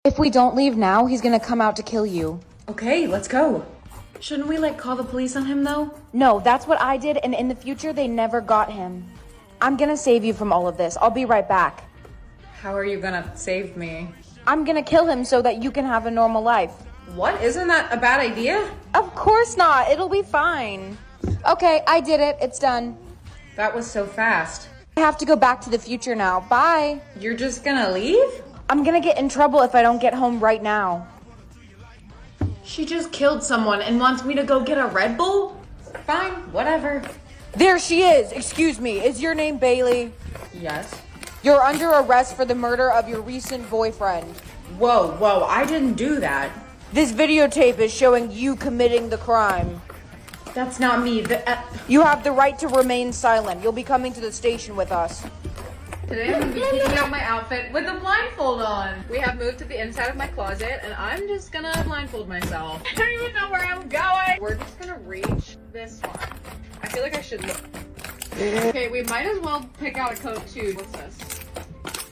If we don't leave now, he's gonna come out to kill you. Okay, let's go. Shouldn't we call the police on him though? No, that's what I did, and in the future, they never got him. I'm gonna save you from all of this. I'll be right back. How are you gonna save me? I'm gonna kill him so that you can have a normal life. What? Isn't that a bad idea? Of course not. It'll be fine. Okay, I did it. It's done. That was so fast. I have to go back to the future now. Bye. You're just gonna leave? I'm gonna get in trouble if I don't get home right now. She just killed someone and wants me to go get a Red Bull? Fine, whatever. There she is. Excuse me. Is your name Bailey? Yes. You're under arrest for the murder of your recent boyfriend. Whoa, I didn't do that. This videotape is showing you committing the crime. That's not me. You have the right to remain silent. You'll be coming to the station with us. Today I'm going to be taking out my outfit with a blindfold on. We have moved to the inside of my closet and I'm just gonna blindfold myself. I don't even know where I'm going. We're just gonna reach this one. I feel like I should look. Okay, we might as well pick out a coat too. What's this?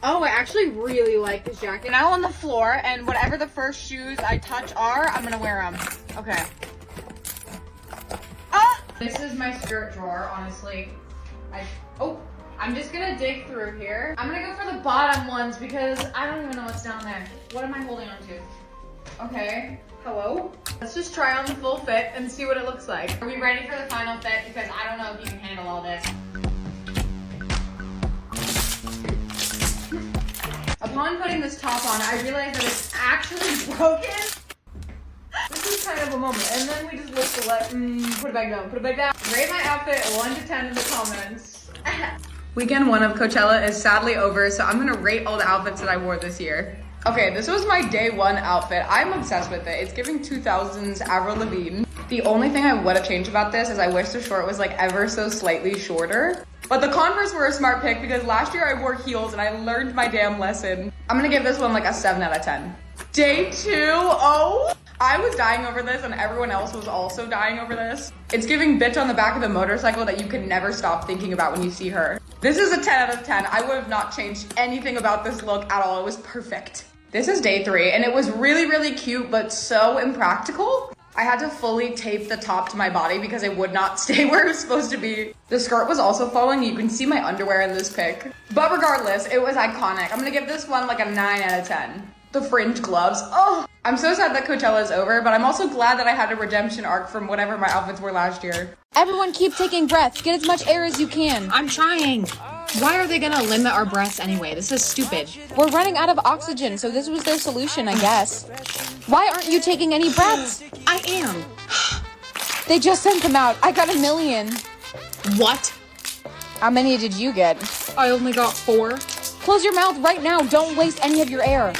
Oh, I actually really like this jacket. Now on the floor, and whatever the first shoes I touch are, I'm gonna wear them. Okay. Ah! This is my skirt drawer, honestly. I'm just gonna dig through here. I'm gonna go for the bottom ones because I don't even know what's down there. What am I holding on to? Okay, hello? Let's just try on the full fit and see what it looks like. Are we ready for the final fit? Because I don't know if you can handle all this. Upon putting this top on, I realized that it's actually broken. This is kind of a moment. And then we just look to put it back down, put it back down. Rate my outfit 1 to 10 in the comments. Weekend 1 of Coachella is sadly over, so I'm gonna rate all the outfits that I wore this year. Okay, this was my day 1 outfit. I'm obsessed with it. It's giving 2000s Avril Lavigne. The only thing I would have changed about this is I wish the short was ever so slightly shorter. But the Converse were a smart pick because last year I wore heels and I learned my damn lesson. I'm gonna give this one a 7 out of 10. Day 2, oh! I was dying over this and everyone else was also dying over this. It's giving bitch on the back of the motorcycle that you can never stop thinking about when you see her. This is a 10 out of 10. I would have not changed anything about this look at all. It was perfect. This is day 3 and it was really, really cute, but so impractical. I had to fully tape the top to my body because it would not stay where it was supposed to be. The skirt was also falling. You can see my underwear in this pic. But regardless, it was iconic. I'm gonna give this one a 9 out of 10. The fringe gloves, oh! I'm so sad that Coachella is over, but I'm also glad that I had a redemption arc from whatever my outfits were last year. Everyone keep taking breaths. Get as much air as you can. I'm trying. Why are they gonna limit our breaths anyway? This is stupid. We're running out of oxygen, so this was their solution, I guess. Why aren't you taking any breaths? I am. They just sent them out. I got 1 million. What? How many did you get? I only got 4. Close your mouth right now. Don't waste any of your air.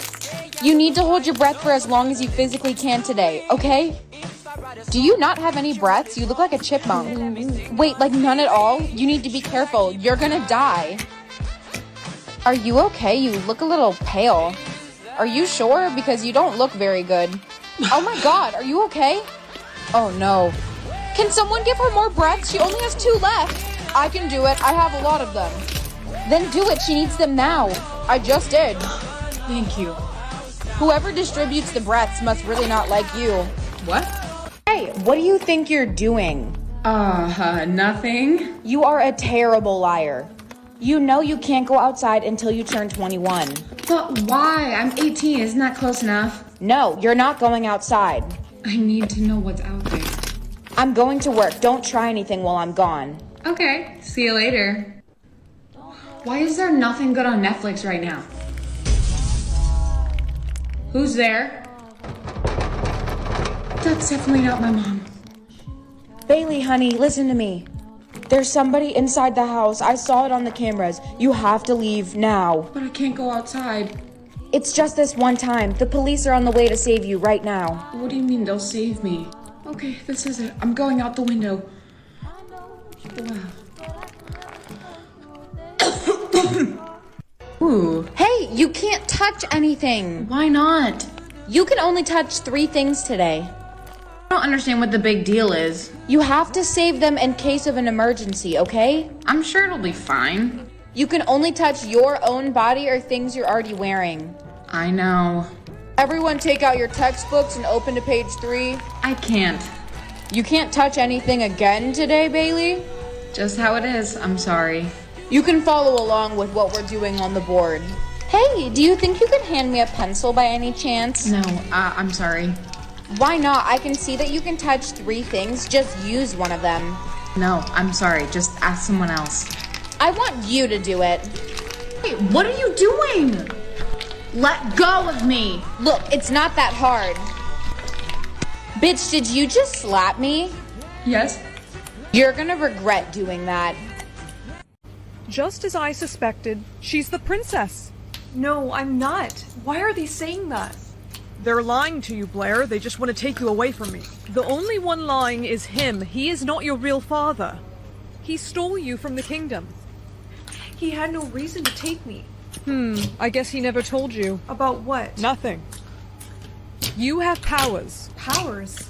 You need to hold your breath for as long as you physically can today, okay? Do you not have any breaths? You look like a chipmunk. Wait, none at all? You need to be careful. You're gonna die. Are you okay? You look a little pale. Are you sure? Because you don't look very good. Oh my god, are you okay? Oh no. Can someone give her more breaths? She only has 2 left. I can do it. I have a lot of them. Then do it. She needs them now. I just did. Thank you. Whoever distributes the breaths must really not like you. What? Hey, what do you think you're doing? Nothing. You are a terrible liar. You know you can't go outside until you turn 21. But why? I'm 18, isn't that close enough? No, you're not going outside. I need to know what's out there. I'm going to work. Don't try anything while I'm gone. Okay, see you later. Why is there nothing good on Netflix right now? Who's there? That's definitely not my mom. Bailey, honey, listen to me. There's somebody inside the house. I saw it on the cameras. You have to leave now. But I can't go outside. It's just this one time. The police are on the way to save you right now. What do you mean they'll save me? Okay, this is it. I'm going out the window. Wow. Ooh. Hey, you can't touch anything. Why not? You can only touch 3 things today. I don't understand what the big deal is. You have to save them in case of an emergency, okay? I'm sure it'll be fine. You can only touch your own body or things you're already wearing. I know. Everyone take out your textbooks and open to page 3. I can't. You can't touch anything again today, Bailey? Just how it is. I'm sorry. You can follow along with what we're doing on the board. Hey, do you think you could hand me a pencil by any chance? No, I'm sorry. Why not? I can see that you can touch 3 things. Just use one of them. No, I'm sorry. Just ask someone else. I want you to do it. Hey, what are you doing? Let go of me. Look, it's not that hard. Bitch, did you just slap me? Yes? You're gonna regret doing that. Just as I suspected, she's the princess. No, I'm not. Why are they saying that? They're lying to you, Blair. They just want to take you away from me. The only one lying is him. He is not your real father. He stole you from the kingdom. He had no reason to take me. I guess he never told you. About what? Nothing. You have powers. Powers?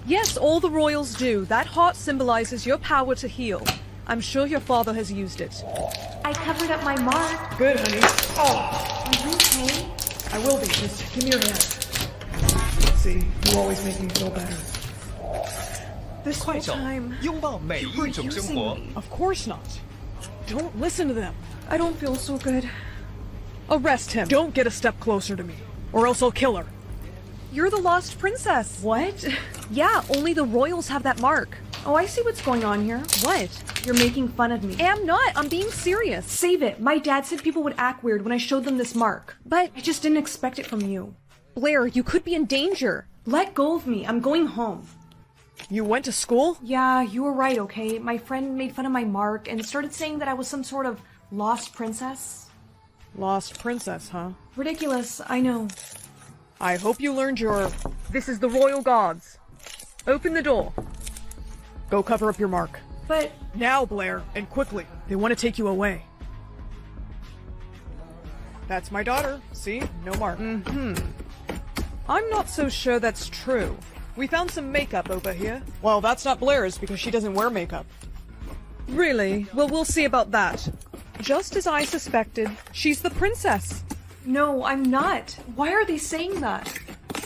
Yes, all the royals do. That heart symbolizes your power to heal. I'm sure your father has used it. I covered up my mark. Good, honey. Are you okay? I will be. Just give me your hand. See, you always make me feel better. This whole 快走， time, 拥抱每 you were 一种生 using 活。 me. Of course not. Don't listen to them. I don't feel so good. Arrest him. Don't get a step closer to me, or else I'll kill her. You're the lost princess. What? Yeah, only the royals have that mark. Oh, I see what's going on here. What? You're making fun of me. I'm not. I'm being serious. Save it. My dad said people would act weird when I showed them this mark. But, I just didn't expect it from you. Blair, you could be in danger. Let go of me. I'm going home. You went to school? Yeah, you were right, okay? My friend made fun of my mark and started saying that I was some sort of lost princess. Lost princess, huh? Ridiculous, I know. I hope you learned your... This is the royal guards. Open the door. Go cover up your mark. But Now, Blair, and quickly. They want to take you away. That's my daughter. See? No mark. I'm not so sure that's true. We found some makeup over here. Well, that's not Blair's because she doesn't wear makeup. Really? Well, we'll see about that. Just as I suspected, she's the princess. no, I'm not. Why are they saying that?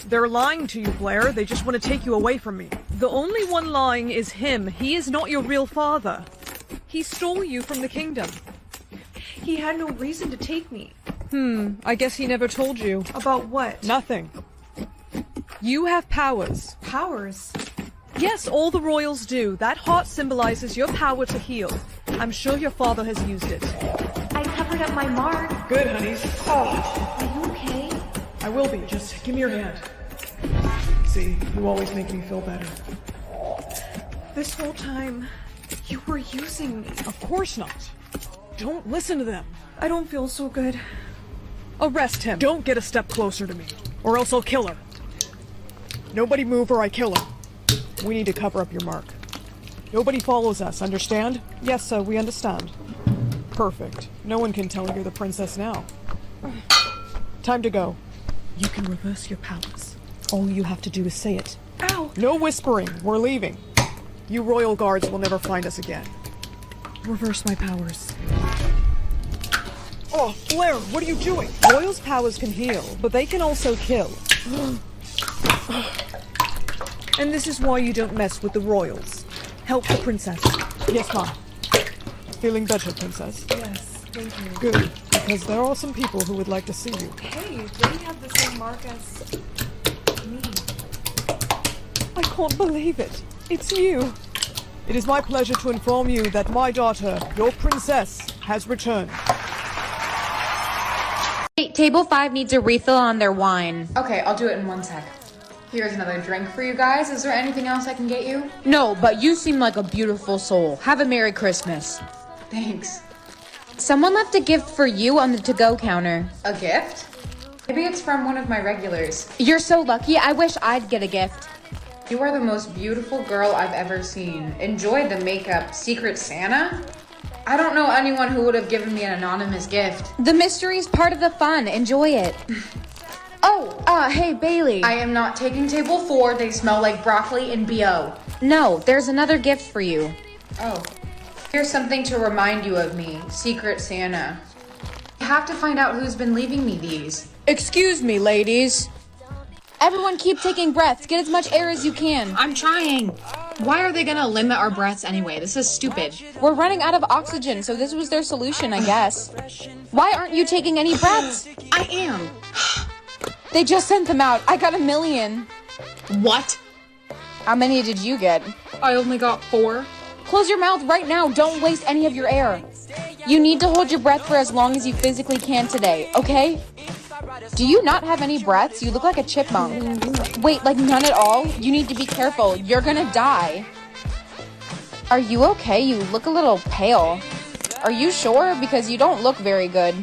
They're lying to you, Blair. They just want to take you away from me. The only one lying is him. He is not your real father. He stole you from the kingdom. He had no reason to take me. I guess he never told you. About what? Nothing. You have powers. Powers? Yes, all the royals do. That heart symbolizes your power to heal. I'm sure your father has used it. I covered up my mark. Good, honey. Are you okay? I will be. Just give me your hand. See, you always make me feel better. This whole time, you were using me. Of course not. Don't listen to them. I don't feel so good. Arrest him. Don't get a step closer to me, or else I'll kill her. Nobody move or I kill her. We need to cover up your mark. Nobody follows us, understand? Yes, sir, we understand. Perfect. No one can tell you're the princess now. Time to go. You can reverse your powers. All you have to do is say it. Ow! No whispering. We're leaving. You royal guards will never find us again. Reverse my powers. Oh, Blair, what are you doing? Royals' powers can heal, but they can also kill. And this is why you don't mess with the royals. Help the princess. Yes, Mom. Feeling better, princess? Yes, thank you. Good, because there are some people who would like to see you. Hey, they have the same mark as me. I can't believe it. It's you. It is my pleasure to inform you that my daughter, your princess, has returned. Hey, table 5 needs a refill on their wine. Okay, I'll do it in 1 sec. Here's another drink for you guys. Is there anything else I can get you? No, but you seem like a beautiful soul. Have a Merry Christmas. Thanks. Someone left a gift for you on the to-go counter. A gift? Maybe it's from one of my regulars. You're so lucky. I wish I'd get a gift. You are the most beautiful girl I've ever seen. Enjoy the makeup. Secret Santa? I don't know anyone who would have given me an anonymous gift. The mystery's part of the fun. Enjoy it. Hey, Bailey. I am not taking table 4. They smell like broccoli and BO. No, there's another gift for you. Oh. Here's something to remind you of me. Secret Santa. I have to find out who's been leaving me these. Excuse me, ladies. Everyone keep taking breaths. Get as much air as you can. I'm trying. Why are they gonna limit our breaths anyway? This is stupid. We're running out of oxygen, so this was their solution, I guess. Why aren't you taking any breaths? I am. They just sent them out. I got 1 million. What? How many did you get? I only got 4. Close your mouth right now. Don't waste any of your air. You need to hold your breath for as long as you physically can today, okay? Do you not have any breaths? You look like a chipmunk. Wait, like none at all? You need to be careful. You're gonna die. Are you okay? You look a little pale. Are you sure? Because you don't look very good.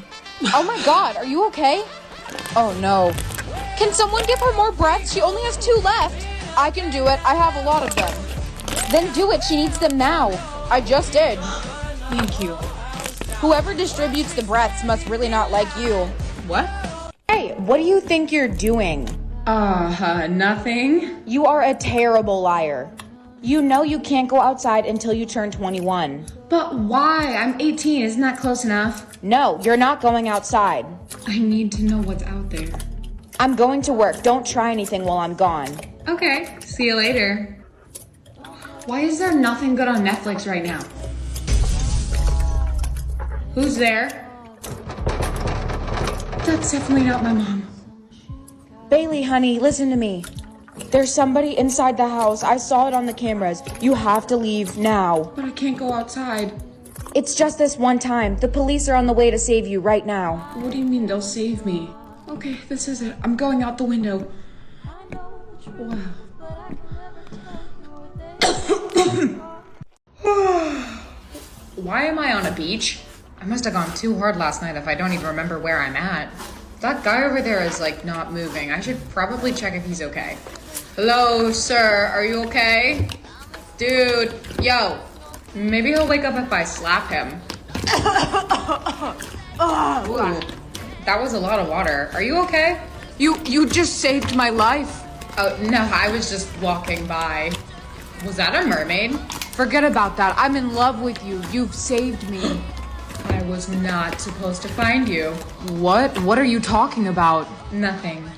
Oh my god, are you okay? Oh no. Can someone give her more breaths? She only has 2 left. I can do it. I have a lot of them. Then do it. She needs them now. I just did. Thank you. Whoever distributes the breaths must really not like you. What? Hey, what do you think you're doing? Nothing. You are a terrible liar. You know you can't go outside until you turn 21. But why? I'm 18. Isn't that close enough? No, you're not going outside. I need to know what's out there. I'm going to work. Don't try anything while I'm gone. Okay, see you later. Why is there nothing good on Netflix right now? Who's there? That's definitely not my mom. Bailey, honey, listen to me. There's somebody inside the house. I saw it on the cameras. You have to leave now. But I can't go outside. It's just this one time. The police are on the way to save you right now. What do you mean they'll save me? Okay, this is it. I'm going out the window. Wow. Why am I on a beach? I must have gone too hard last night if I don't even remember where I'm at. That guy over there is like not moving. I should probably check if he's okay. Hello, sir. Are you okay? Dude, yo. Maybe he'll wake up if I slap him. Ooh, that was a lot of water. Are you okay? You just saved my life. Oh, no, I was just walking by. Was that a mermaid? Forget about that. I'm in love with you. You've saved me. I was not supposed to find you. What? What are you talking about? Nothing.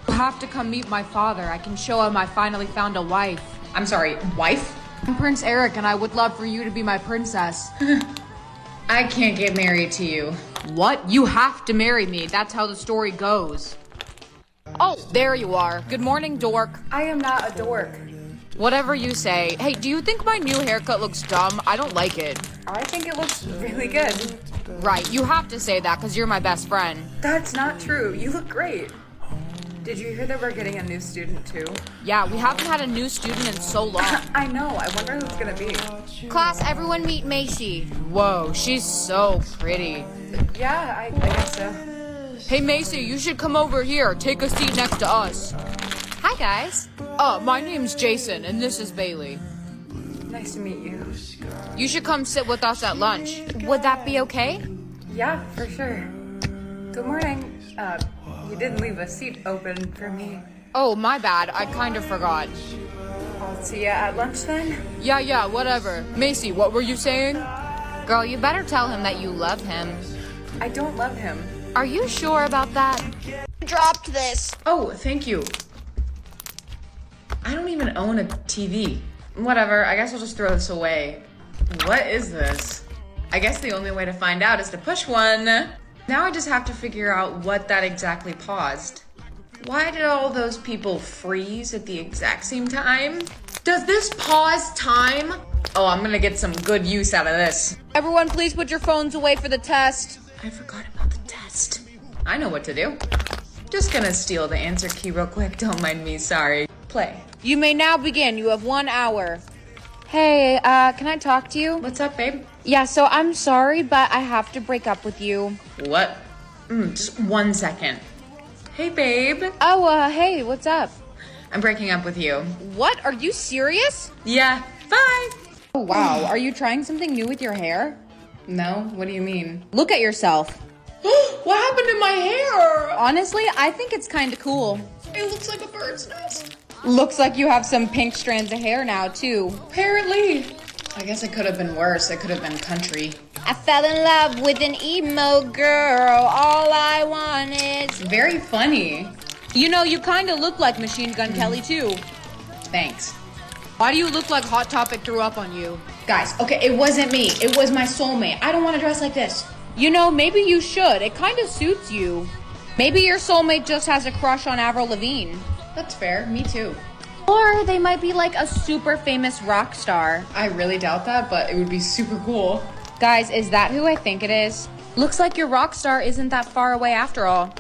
You have to come meet my father. I can show him I finally found a wife. I'm sorry, wife? I'm Prince Eric, and I would love for you to be my princess. I can't get married to you. What? You have to marry me. That's how the story goes. Oh, there you are. Good morning, dork. I am not a dork. Whatever you say. Hey, do you think my new haircut looks dumb? I don't like it. I think it looks really good. Right, you have to say that because you're my best friend. That's not true. You look great. Did you hear that we're getting a new student too? Yeah, we haven't had a new student in so long. I know. I wonder who it's gonna be. Class, everyone meet Macy. Whoa, she's so pretty. Yeah, I guess so. Hey, Macy, you should come over here. Take a seat next to us. Hi, guys. My name's Jason, and this is Bailey. Nice to meet you. You should come sit with us at lunch. Would that be okay? Yeah, for sure. Good morning. You didn't leave a seat open for me. Oh, my bad. I kind of forgot. I'll see you at lunch then. Yeah, whatever. Macy, what were you saying? Girl, you better tell him that you love him. I don't love him. Are you sure about that? Dropped this. Oh, thank you. I don't even own a TV. Whatever, I guess I'll just throw this away. What is this? I guess the only way to find out is to push one. Now I just have to figure out what that exactly paused. Why did all those people freeze at the exact same time? Does this pause time? Oh, I'm gonna get some good use out of this. Everyone, please put your phones away for the test. I forgot about the test. I know what to do. Just gonna steal the answer key real quick. Don't mind me, sorry. Play. You may now begin. You have 1 hour. Hey, can I talk to you? What's up, babe? Yeah, so I'm sorry, but I have to break up with you. What? Just 1 second. Hey, babe. Oh, hey, what's up? I'm breaking up with you. What? Are you serious? Yeah, bye. Oh, wow. Are you trying something new with your hair? No, what do you mean? Look at yourself. What happened to my hair? Honestly, I think it's kind of cool. It looks like a bird's nest. Looks like you have some pink strands of hair now, too. Apparently. I guess it could have been worse. It could have been country. I fell in love with an emo girl. All I want is... Very funny. You know, you kind of look like Machine Gun Kelly too. Thanks. Why do you look like Hot Topic threw up on you? Guys, okay, it wasn't me. It was my soulmate. I don't want to dress like this. You know, maybe you should. It kind of suits you. Maybe your soulmate just has a crush on Avril Lavigne. That's fair. Me too. Or they might be like a super famous rock star. I really doubt that, but it would be super cool. Guys, is that who I think it is? Looks like your rock star isn't that far away after all.